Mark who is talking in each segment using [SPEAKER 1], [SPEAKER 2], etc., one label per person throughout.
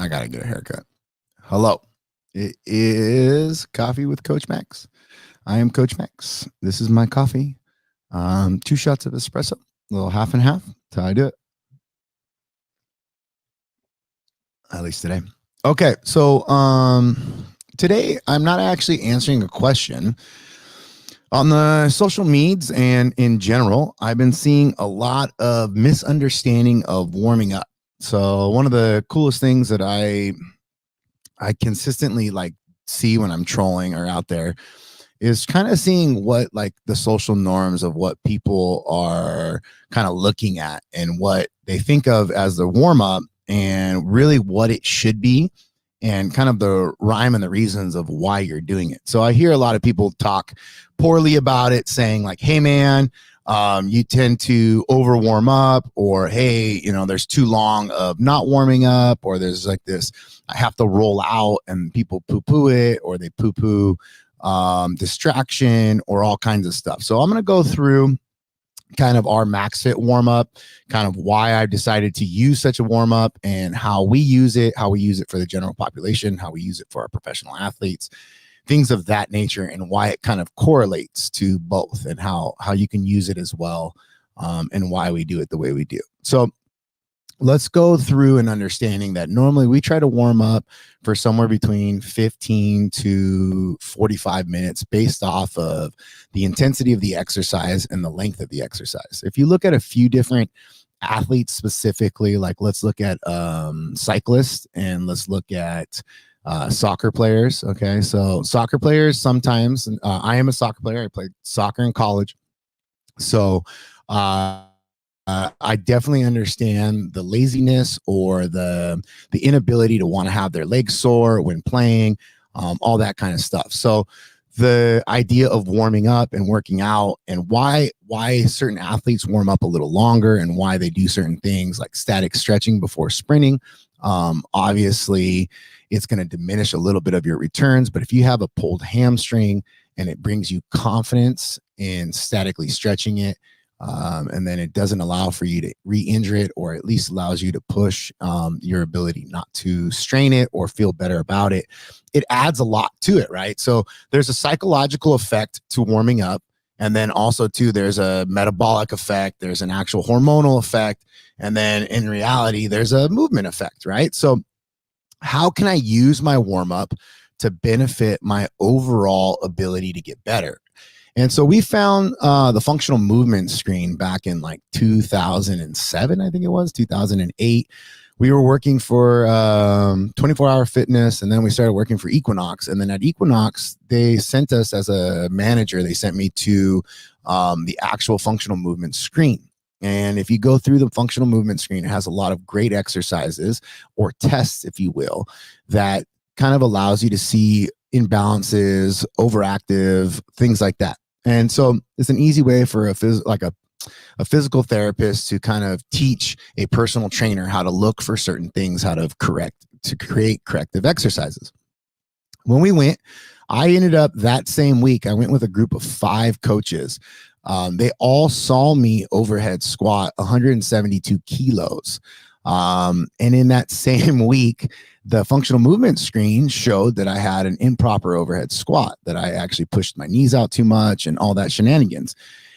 [SPEAKER 1] I gotta get a haircut. Hello. It is Coffee with Coach Max. I am Coach Max. This is my coffee. 2 shots of espresso, a little half and half. That's how I do it. At least today. Okay, so today I'm not actually answering a question. On the social medias and in general, I've been seeing a lot of misunderstanding of warming up. So one of the coolest things that I consistently see when I'm trolling or out there is kind of seeing what like the social norms of what people are kind of looking at and what they think of as the warm up and really what it should be and kind of the rhyme and the reasons of why you're doing it. So I hear a lot of people talk poorly about it, saying like, hey man, you tend to over warm up, or hey, there's too long of not warming up, or there's like this, I have to roll out, and people poo-poo it, or they poo-poo distraction, or all kinds of stuff. So I'm going to go through kind of our Max Fit warm up, kind of why I've decided to use such a warm up, and how we use it for the general population, how we use it for our professional athletes, things of that nature, and why it kind of correlates to both, and how you can use it as well, and why we do it the way we do. So let's go through an understanding that normally we try to warm up for somewhere between 15 to 45 minutes based off of the intensity of the exercise and the length of the exercise. If you look at a few different athletes specifically, like let's look at cyclists, and let's look at soccer players. Okay, so soccer players sometimes, I am a soccer player. I played soccer in college. So I definitely understand the laziness or the inability to want to have their legs sore when playing, all that kind of stuff. So the idea of warming up and working out, and why certain athletes warm up a little longer, and why they do certain things like static stretching before sprinting. Obviously, it's going to diminish a little bit of your returns, but if you have a pulled hamstring and it brings you confidence in statically stretching it, and then it doesn't allow for you to re-injure it, or at least allows you to push your ability not to strain it or feel better about it. It adds a lot to it, right? So there's a psychological effect to warming up. And then also too, there's a metabolic effect. There's an actual hormonal effect. And then in reality, there's a movement effect, right? So how can I use my warm up to benefit my overall ability to get better? And so we found the functional movement screen back in like 2007, I think it was 2008. We were working for 24-Hour Fitness, and then we started working for Equinox. And then at Equinox, they sent us as a manager, they sent me to the actual functional movement screen. And if you go through the functional movement screen, it has a lot of great exercises, or tests, if you will, that kind of allows you to see imbalances, overactive, things like that. And so it's an easy way for a physical therapist to kind of teach a personal trainer how to look for certain things, how to create corrective exercises. When we went, I ended up that same week, I went with a group of 5 coaches. They all saw me overhead squat 172 kilos. And in that same week, the functional movement screen showed that I had an improper overhead squat, that I actually pushed my knees out too much and all that shenanigans.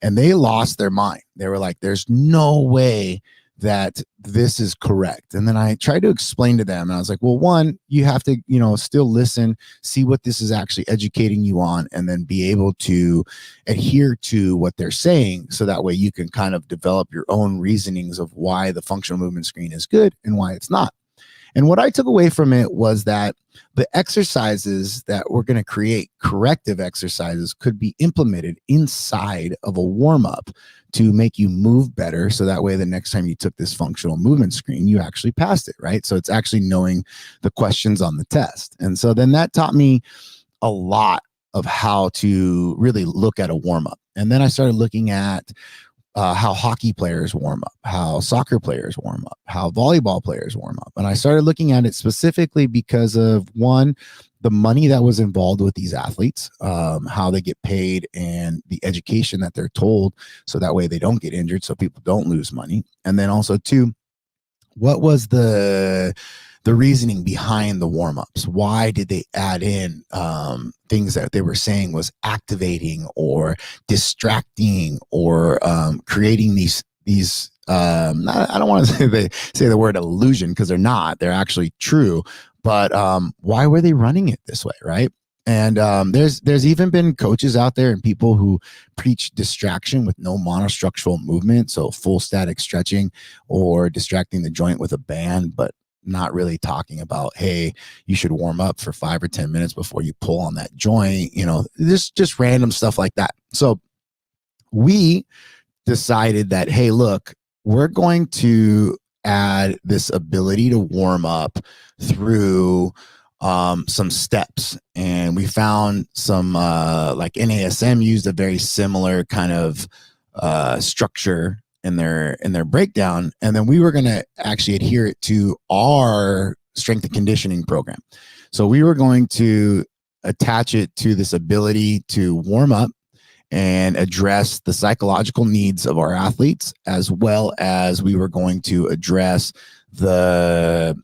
[SPEAKER 1] And they lost their mind. They were like, there's no way that this is correct. And then I tried to explain to them, and I was like, well, one, you have to, still listen, see what this is actually educating you on, and then be able to adhere to what they're saying. So that way you can kind of develop your own reasonings of why the functional movement screen is good and why it's not. And what I took away from it was that the exercises that we're going to create, corrective exercises, could be implemented inside of a warm-up to make you move better. So that way, the next time you took this functional movement screen, you actually passed it, right? So it's actually knowing the questions on the test. And so then that taught me a lot of how to really look at a warm-up. And then I started looking at how hockey players warm up, how soccer players warm up, how volleyball players warm up. And I started looking at it specifically because of, one, the money that was involved with these athletes, how they get paid, and the education that they're told, so that way they don't get injured, so people don't lose money. And then also, two, what was the the reasoning behind the warm-ups. Why did they add in things that they were saying was activating or distracting or creating these I don't want to say the word illusion, because they're not. They're actually true. But why were they running it this way, right? And there's even been coaches out there and people who preach distraction with no monostructural movement, so full static stretching or distracting the joint with a band, but not really talking about, hey, you should warm up for 5 or 10 minutes before you pull on that joint. Just random stuff like that. So we decided that, hey, look, we're going to add this ability to warm up through some steps. And we found some like NASM used a very similar kind of structure in their breakdown. And then we were going to actually adhere it to our strength and conditioning program. So we were going to attach it to this ability to warm up and address the psychological needs of our athletes, as well as we were going to address the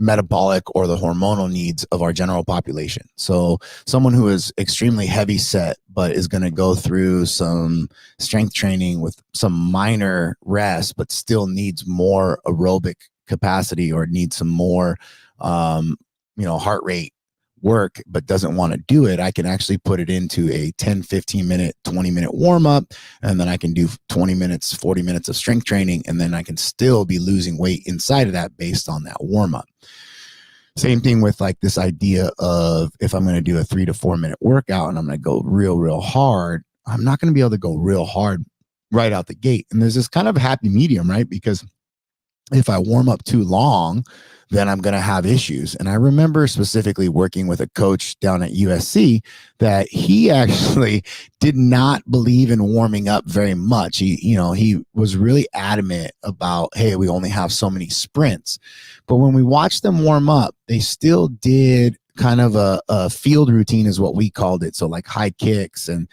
[SPEAKER 1] metabolic or the hormonal needs of our general population. So someone who is extremely heavy set, but is going to go through some strength training with some minor rest, but still needs more aerobic capacity or needs some more, heart rate work, but doesn't want to do it, I can actually put it into a 10, 15 minute, 20 minute warm up. And then I can do 20 minutes, 40 minutes of strength training. And then I can still be losing weight inside of that based on that warm up. Same thing with like this idea of, if I'm going to do a 3 to 4 minute workout and I'm going to go real hard, I'm not going to be able to go real hard right out the gate. And there's this kind of happy medium, right? Because if I warm up too long, then I'm going to have issues. And I remember specifically working with a coach down at USC that he actually did not believe in warming up very much. He was really adamant about, hey, we only have so many sprints. But when we watched them warm up, they still did kind of a field routine is what we called it. So like high kicks and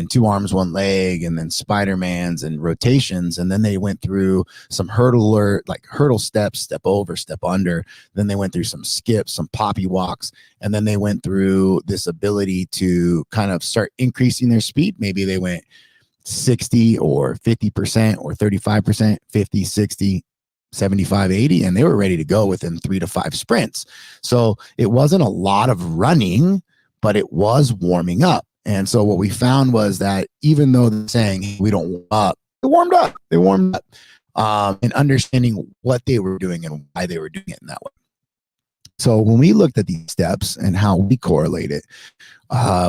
[SPEAKER 1] 2 arms, 1 leg, and then Spider-Mans and rotations. And then they went through some hurdle steps, step over, step under. Then they went through some skips, some poppy walks. And then they went through this ability to kind of start increasing their speed. Maybe they went 60 or 50% or 35%, 50, 60, 75, 80, and they were ready to go within 3 to 5 sprints. So it wasn't a lot of running, but it was warming up. And so what we found was that even though they're saying, hey, we don't warm up, they warmed up, and understanding what they were doing and why they were doing it in that way. So when we looked at these steps and how we correlate it,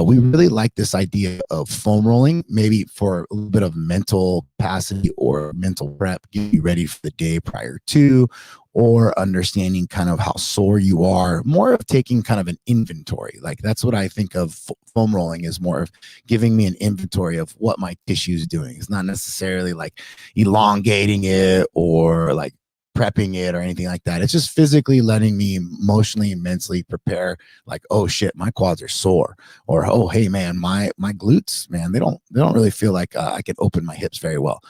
[SPEAKER 1] we really like this idea of foam rolling, maybe for a little bit of mental capacity or mental prep, get you ready for the day prior to, or understanding kind of how sore you are, more of taking kind of an inventory. Like that's what I think of foam rolling, is more of giving me an inventory of what my tissue is doing. It's not necessarily like elongating it or like prepping it or anything like that. It's just physically letting me emotionally and mentally prepare, like, oh shit, my quads are sore, or oh hey man, my glutes, man, they don't really feel like I can open my hips very well.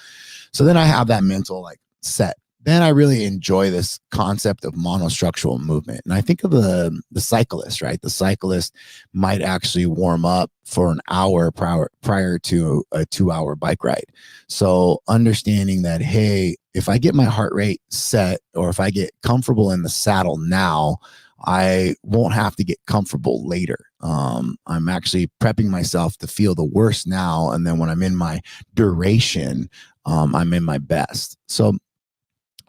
[SPEAKER 1] So then I have that mental like set. Then I really enjoy this concept of monostructural movement. And I think of the cyclist, right? The cyclist might actually warm up for an hour prior to a 2-hour bike ride. So understanding that, hey, if I get my heart rate set, or if I get comfortable in the saddle now, I won't have to get comfortable later. I'm actually prepping myself to feel the worst now. And then when I'm in my duration, I'm in my best. So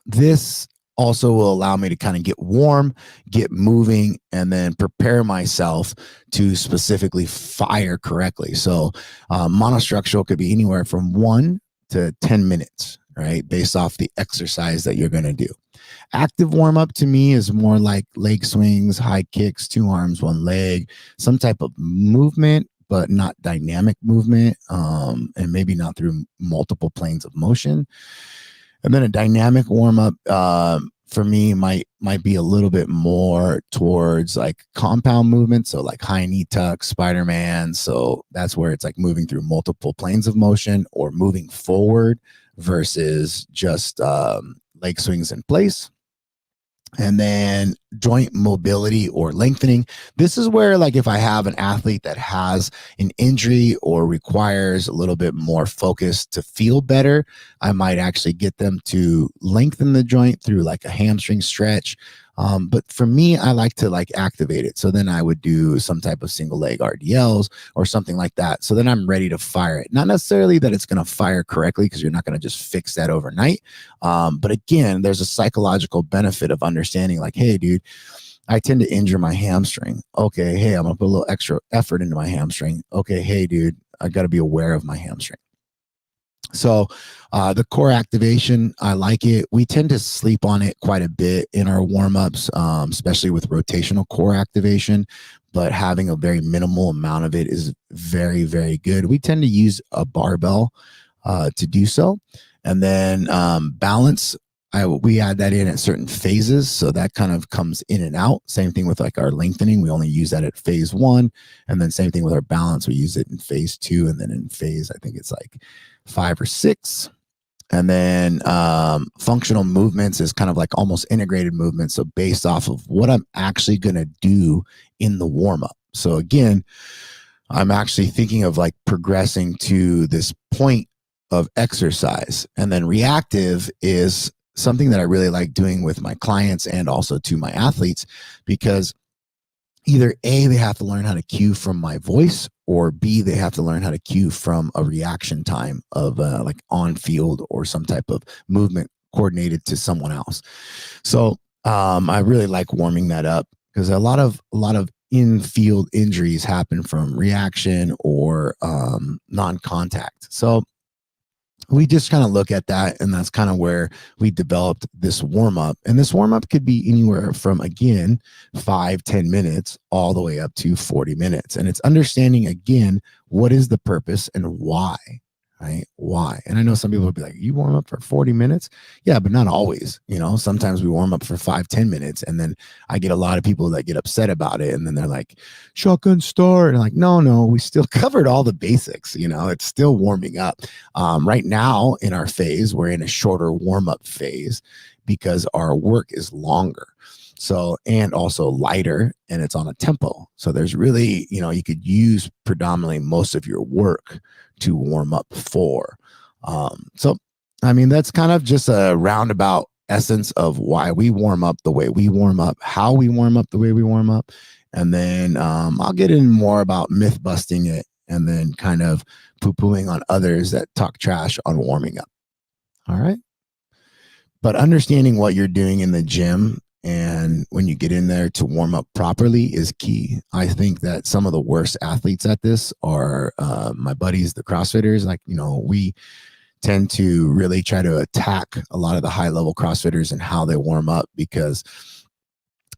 [SPEAKER 1] this also will allow me to kind of get warm, get moving, and then prepare myself to specifically fire correctly. So monostructural could be anywhere from 1 to 10 minutes, right? Based off the exercise that you're going to do. Active warm up to me is more like leg swings, high kicks, 2 arms, 1 leg, some type of movement, but not dynamic movement, and maybe not through multiple planes of motion. And then a dynamic warm up for me might be a little bit more towards like compound movement. So like high knee tuck, Spider-Man. So that's where it's like moving through multiple planes of motion or moving forward versus just leg swings in place. And then joint mobility or lengthening. This is where, like, if I have an athlete that has an injury or requires a little bit more focus to feel better, I might actually get them to lengthen the joint through like a hamstring stretch. But for me, I like to like activate it. So then I would do some type of single leg RDLs or something like that. So then I'm ready to fire it. Not necessarily that it's going to fire correctly, because you're not going to just fix that overnight. But again, there's a psychological benefit of understanding like, hey, dude, I tend to injure my hamstring. Okay, hey, I'm going to put a little extra effort into my hamstring. Okay, hey, dude, I got to be aware of my hamstring. So the core activation, I like it. We tend to sleep on it quite a bit in our warm-ups, especially with rotational core activation, but having a very minimal amount of it is very, very good. We tend to use a barbell to do so. And then balance, we add that in at certain phases. So that kind of comes in and out. Same thing with like our lengthening. We only use that at phase 1. And then same thing with our balance. We use it in phase 2. And then in phase, I think it's like 5 or 6. And then functional movements is kind of like almost integrated movements. So based off of what I'm actually going to do in the warm up. So again, I'm actually thinking of like progressing to this point of exercise. And then reactive is something that I really like doing with my clients and also to my athletes, because either A, they have to learn how to cue from my voice, or B, they have to learn how to cue from a reaction time of like on field or some type of movement coordinated to someone else. So I really like warming that up, because a lot of in-field injuries happen from reaction or non-contact. So we just kind of look at that, and that's kind of where we developed this warm-up. And this warm-up could be anywhere from, again, 5-10 minutes all the way up to 40 minutes. And it's understanding, again, what is the purpose and why, right? Why? And I know some people will be like, you warm up for 40 minutes? Yeah, but not always. Sometimes we warm up for 5-10 minutes, and then I get a lot of people that get upset about it, and then they're like, shotgun start. And I'm like, no, we still covered all the basics. It's still warming up. Right now in our phase, we're in a shorter warm-up phase because our work is longer. So, and also lighter, and it's on a tempo. So there's really, you could use predominantly most of your work to warm up for. So, I mean, that's kind of just a roundabout essence of why we warm up the way we warm up, how we warm up the way we warm up. And then I'll get in more about myth busting it, and then kind of poo-pooing on others that talk trash on warming up. All right. But understanding what you're doing in the gym and when you get in there to warm up properly is key. I think that some of the worst athletes at this are my buddies, the CrossFitters. Like, we tend to really try to attack a lot of the high level CrossFitters and how they warm up, because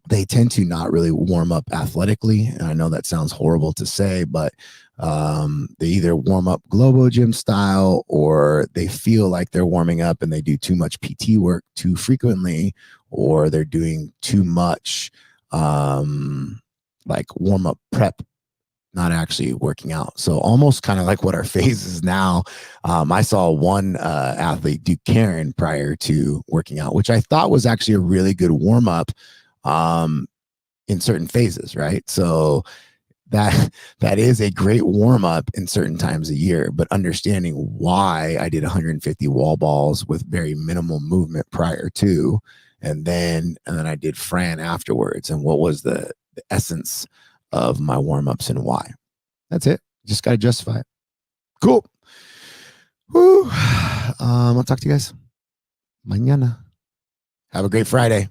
[SPEAKER 1] they tend to not really warm up athletically. And I know that sounds horrible to say, but they either warm up Globo Gym style, or they feel like they're warming up and they do too much PT work too frequently, or they're doing too much like warm up prep, not actually working out. So almost kind of like what our phase is now. I saw one athlete do Karen prior to working out, which I thought was actually a really good warm up in certain phases, right? So that is a great warm up in certain times a year, but understanding why I did 150 wall balls with very minimal movement prior to, and then I did Fran afterwards, and what was the essence of my warm ups and why. That's it. Just got to justify it. Cool. Woo. I'll talk to you guys mañana. Have a great Friday.